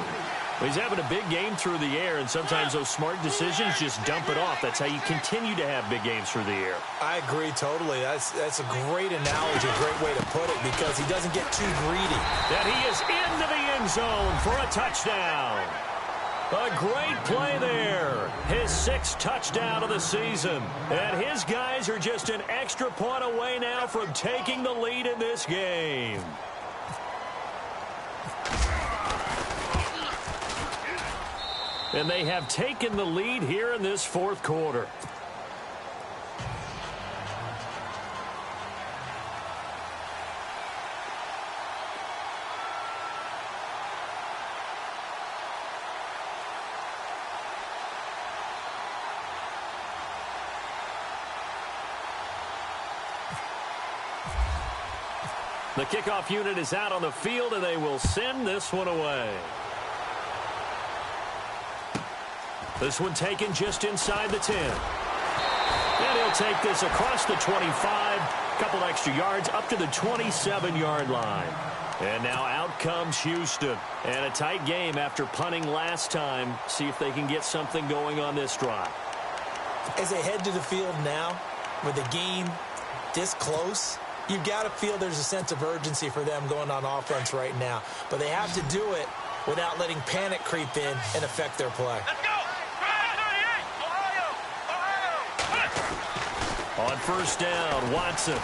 He's having a big game through the air, and sometimes those smart decisions just dump it off. That's how you continue to have big games through the air. I agree totally. That's a great analogy, a great way to put it, because he doesn't get too greedy. And he is into the end zone for a touchdown. A great play there. His 6th touchdown of the season. And his guys are just an extra point away now from taking the lead in this game. And they have taken the lead here in this 4th quarter. The kickoff unit is out on the field, and they will send this one away. This one taken just inside the 10. And he'll take this across the 25, a couple extra yards up to the 27-yard line. And now out comes Houston. And a tight game after punting last time. See if they can get something going on this drive. As they head to the field now, with the game this close, you've got to feel there's a sense of urgency for them going on offense right now. But they have to do it without letting panic creep in and affect their play. Let's go. 38. Ohio. On first down, Watson.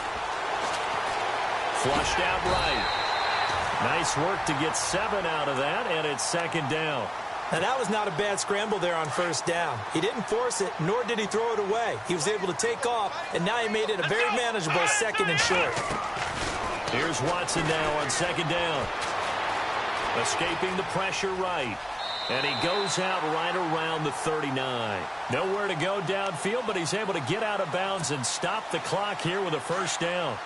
Flushed out right. Nice work to get 7 out of that, and it's second down. Now, that was not a bad scramble there on first down. He didn't force it, nor did he throw it away. He was able to take off, and now he made it a very manageable second and short. Here's Watson now on second down. Escaping the pressure right. And he goes out right around the 39. Nowhere to go downfield, but he's able to get out of bounds and stop the clock here with a first down.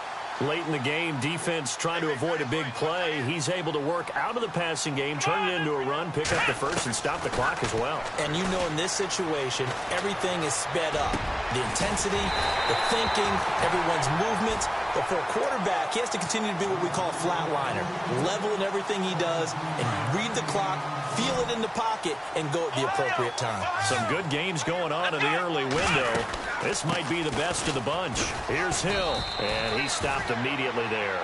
Late in the game, defense trying to avoid a big play. He's able to work out of the passing game, turn it into a run, pick up the first, and stop the clock as well. And you know in this situation, everything is sped up. The intensity, the thinking, everyone's movement. But for a quarterback, he has to continue to be what we call a flatliner. Level in everything he does and read the clock, feel it in the pocket, and go at the appropriate time. Some good games going on in the early window. This might be the best of the bunch. Here's Hill, and he stopped immediately there.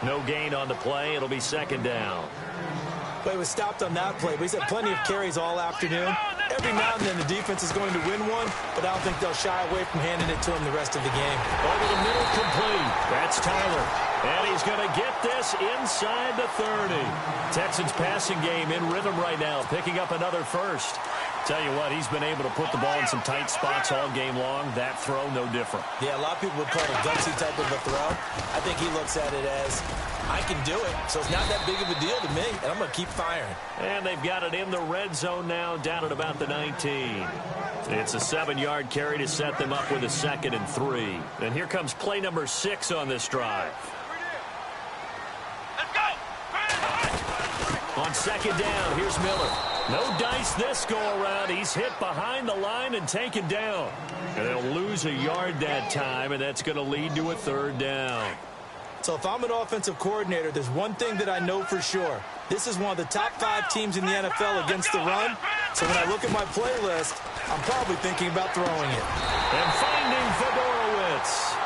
No gain on the play. It'll be second down. Well, he was stopped on that play, but he's had plenty of carries all afternoon. Every now and then the defense is going to win one, but I don't think they'll shy away from handing it to him the rest of the game. Over the middle, complete. That's Tyler. And he's going to get this inside the 30. Texans passing game in rhythm right now, picking up another first. Tell you what, he's been able to put the ball in some tight spots all game long. That throw, no different. Yeah, a lot of people would call it a gutsy type of a throw. I think he looks at it as, I can do it, so it's not that big of a deal to me, and I'm going to keep firing. And they've got it in the red zone now, down at about the 19. It's a 7-yard carry to set them up with a 2nd and 3. And here comes play number 6 on this drive. Let's go. On second down, here's Miller. No dice this go-around. He's hit behind the line and taken down. And they'll lose a yard that time, and that's going to lead to a 3rd down. So if I'm an offensive coordinator, there's one thing that I know for sure. This is one of the top 5 teams in the NFL against the run. So when I look at my playlist, I'm probably thinking about throwing it. And finding Fedorowicz.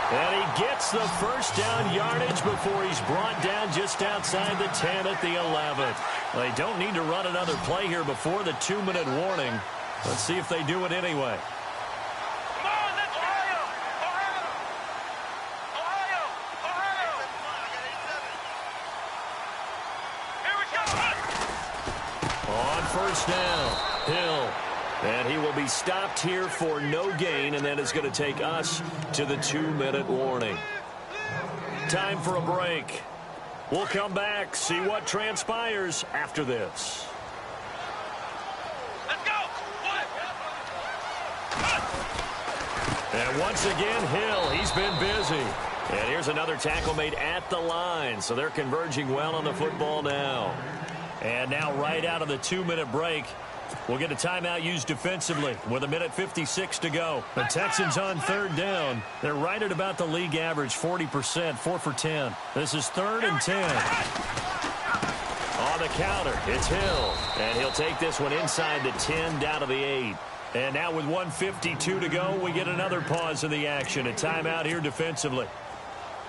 And he gets the first down yardage before he's brought down just outside the 10 at the 11. They don't need to run another play here before the 2-minute warning. Let's see if they do it anyway. Come on, let's go. Ohio. Here we go. On first down, Hill. And he will be stopped here for no gain, and that is going to take us to the 2-minute warning. Time for a break. We'll come back, see what transpires after this. Let's go. And once again, Hill, he's been busy. And here's another tackle made at the line, so they're converging well on the football now. And now right out of the 2-minute break, we'll get a timeout used defensively with 1:56 to go. The Texans on 3rd down. They're right at about the league average, 40%, 4 for 10. This is 3rd and 10. On the counter, it's Hill. And he'll take this one inside the 10, down to the 8. And now with 1:52 to go, we get another pause in the action. A timeout here defensively.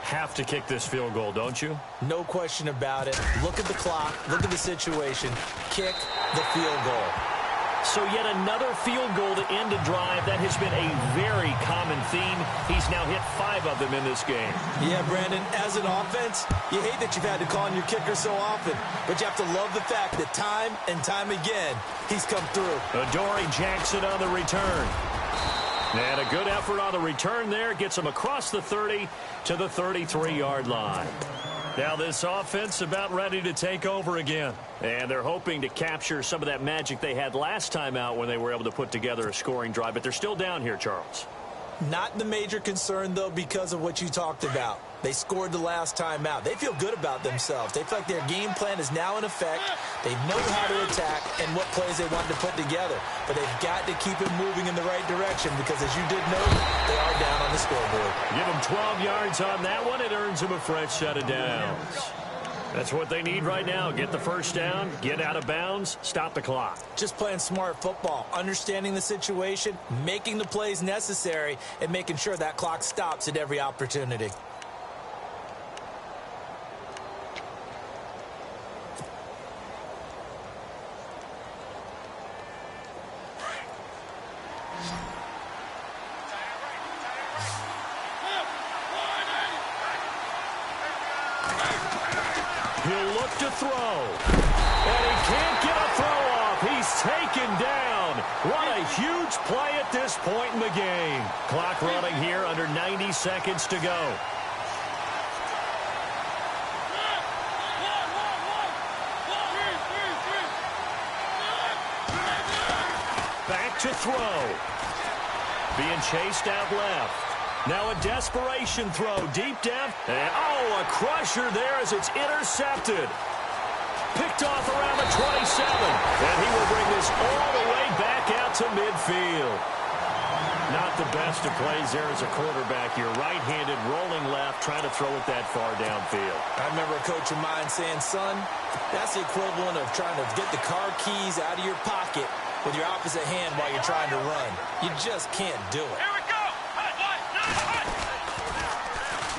Have to kick this field goal, don't you? No question about it. Look at the clock. Look at the situation. Kick the field goal. So yet another field goal to end a drive. That has been a very common theme. He's now hit 5 of them in this game. Yeah, Brandon, as an offense, you hate that you've had to call on your kicker so often, but you have to love the fact that time and time again, he's come through. Adoree Jackson on the return. And a good effort on the return there. Gets him across the 30 to the 33-yard line. Now this offense about ready to take over again. And they're hoping to capture some of that magic they had last time out when they were able to put together a scoring drive. But they're still down here, Charles. Not the major concern, though, because of what you talked about. They scored the last time out. They feel good about themselves. They feel like their game plan is now in effect. They know how to attack and what plays they want to put together. But they've got to keep it moving in the right direction because, as you did note, they are down on the scoreboard. Give them 12 yards on that one. It earns them a fresh set of downs. That's what they need right now. Get the first down, get out of bounds, stop the clock. Just playing smart football, understanding the situation, making the plays necessary, and making sure that clock stops at every opportunity. He'll look to throw. And he can't get a throw off. He's taken down. What a huge play at this point in the game. Clock running here, under 90 seconds to go. Back to throw. Being chased out left. Now a desperation throw deep down. And, oh, a crusher there as it's intercepted. Picked off around the 27. And he will bring this all the way back out to midfield. Not the best of plays there as a quarterback. You're right-handed, rolling left, trying to throw it that far downfield. I remember a coach of mine saying, son, that's the equivalent of trying to get the car keys out of your pocket with your opposite hand while you're trying to run. You just can't do it. Here we go.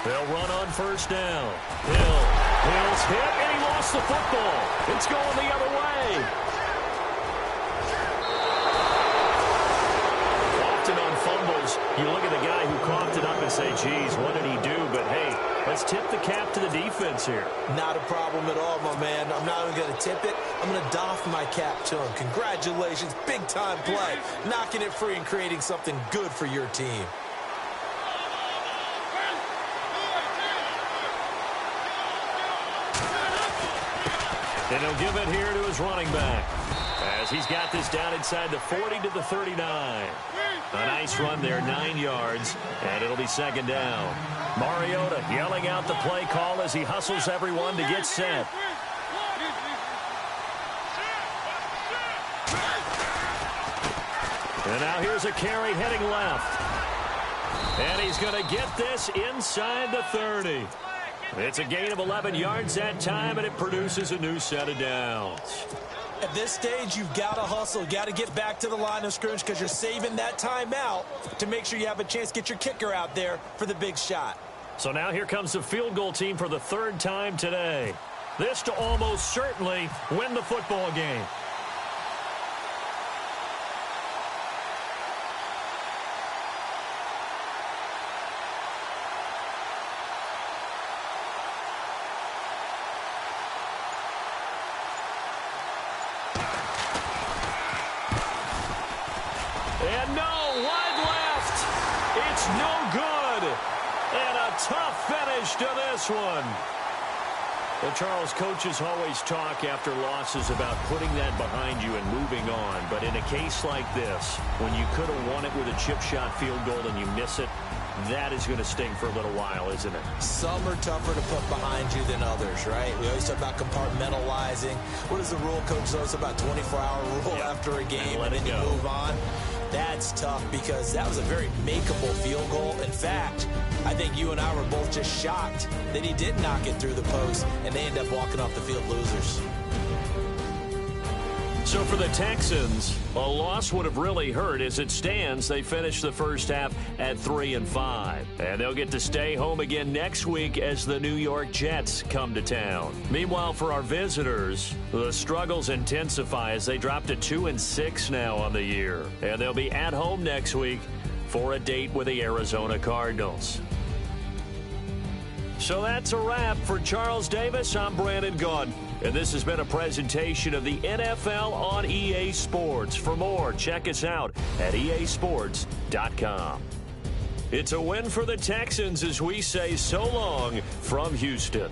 They'll run on first down. Hill's hit, and he lost the football. It's going the other way. Often on fumbles, you look at the guy who coughed it up and say, geez, what did he do? But, hey, let's tip the cap to the defense here. Not a problem at all, my man. I'm not even going to tip it. I'm going to doff my cap to him. Congratulations, big-time play. Knocking it free and creating something good for your team. And he'll give it here to his running back as he's got this down inside the 40 to the 39. A nice run there, 9 yards, and it'll be second down. Mariota yelling out the play call as he hustles everyone to get set. And now here's a carry heading left. And he's going to get this inside the 30. It's a gain of 11 yards that time, and it produces a new set of downs. At this stage, you've got to hustle. You've got to get back to the line of scrimmage because you're saving that timeout to make sure you have a chance to get your kicker out there for the big shot. So now here comes the field goal team for the third time today. This to almost certainly win the football game. And no, wide left. It's no good. And a tough finish to this one. Well, Charles, coaches always talk after losses about putting that behind you and moving on. But in a case like this, when you could have won it with a chip shot field goal and you miss it, that is going to sting for a little while, isn't it? Some are tougher to put behind you than others, right? We always talk about compartmentalizing. What is the rule coach knows about 24-hour rule after a game and then you move on? That's tough because that was a very makeable field goal. In fact, I think you and I were both just shocked that he did knock it through the post and they end up walking off the field losers. So for the Texans, a loss would have really hurt. As it stands, they finished the first half at 3-5. And they'll get to stay home again next week as the New York Jets come to town. Meanwhile, for our visitors, the struggles intensify as they drop to 2-6 now on the year. And they'll be at home next week for a date with the Arizona Cardinals. So that's a wrap. For Charles Davis, I'm Brandon Gaudin. And this has been a presentation of the NFL on EA Sports. For more, check us out at easports.com. It's a win for the Texans as we say so long from Houston.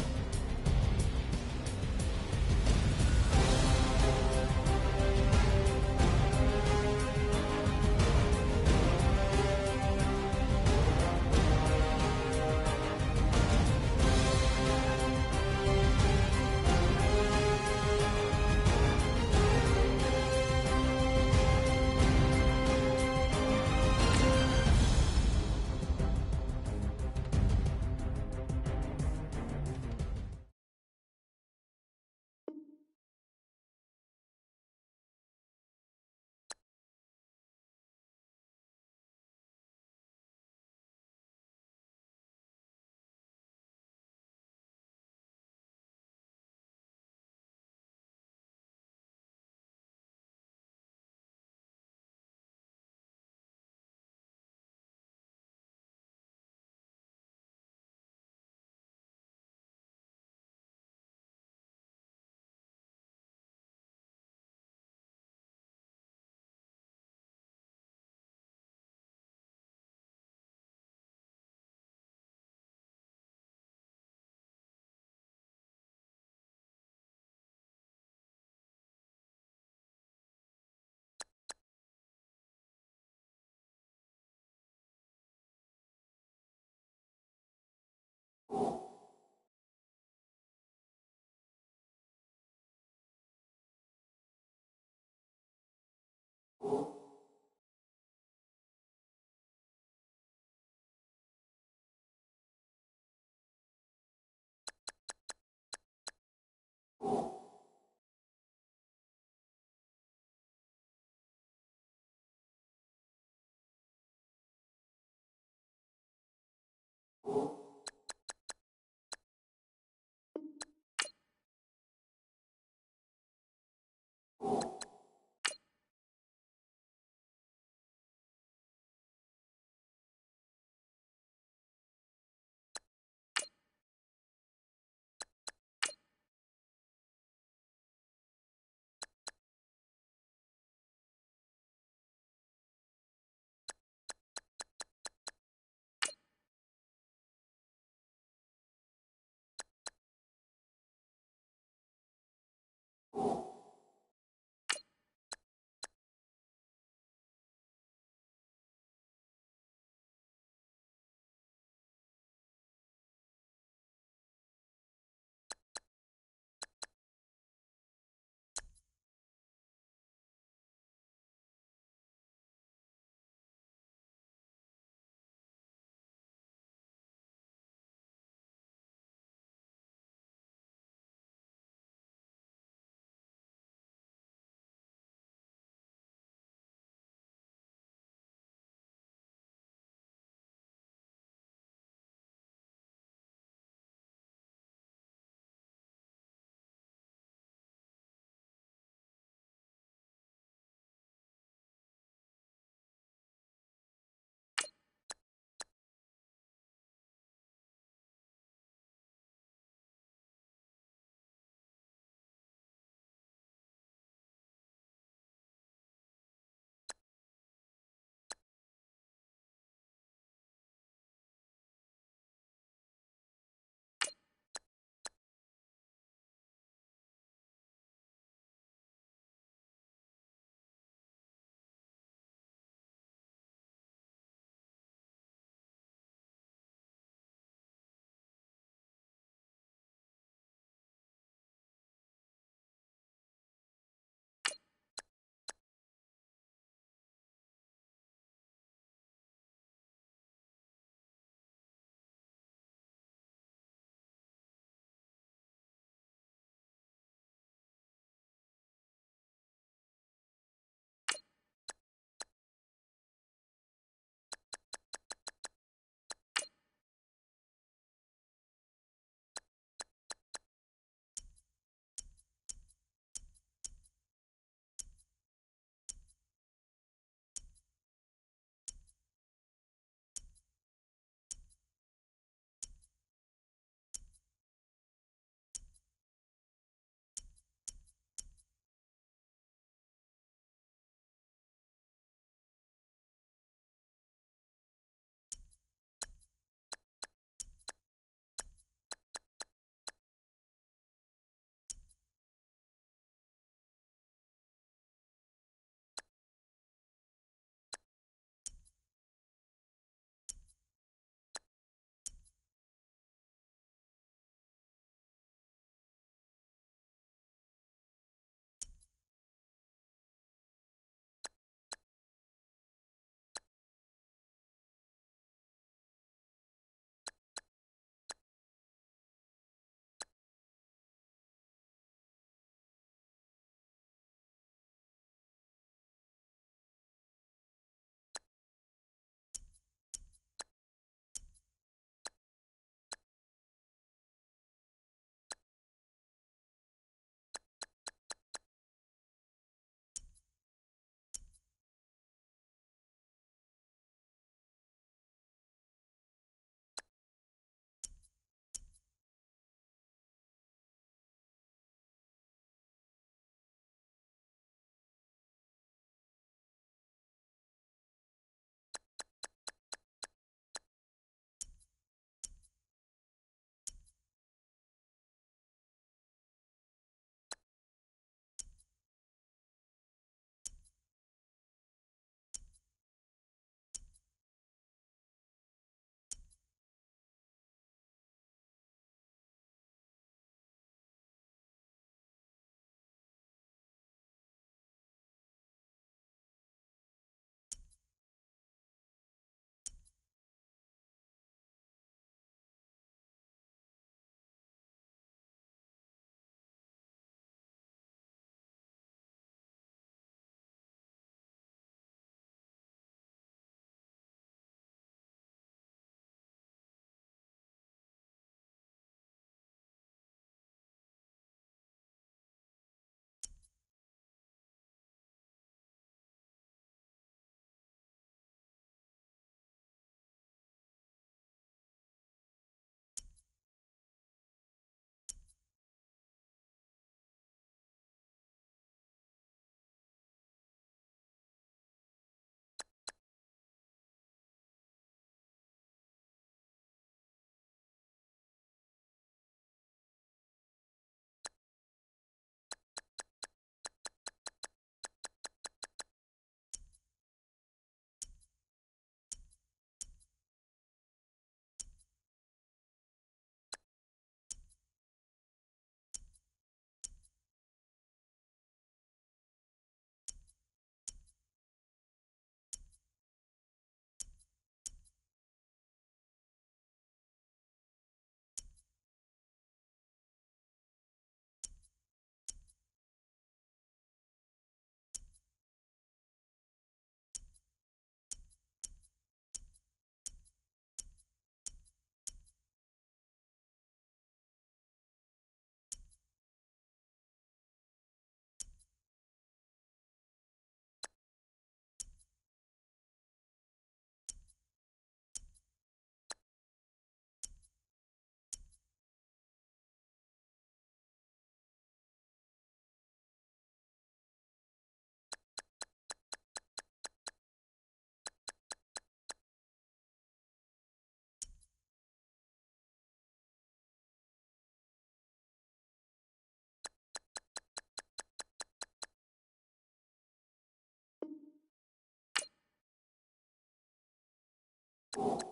you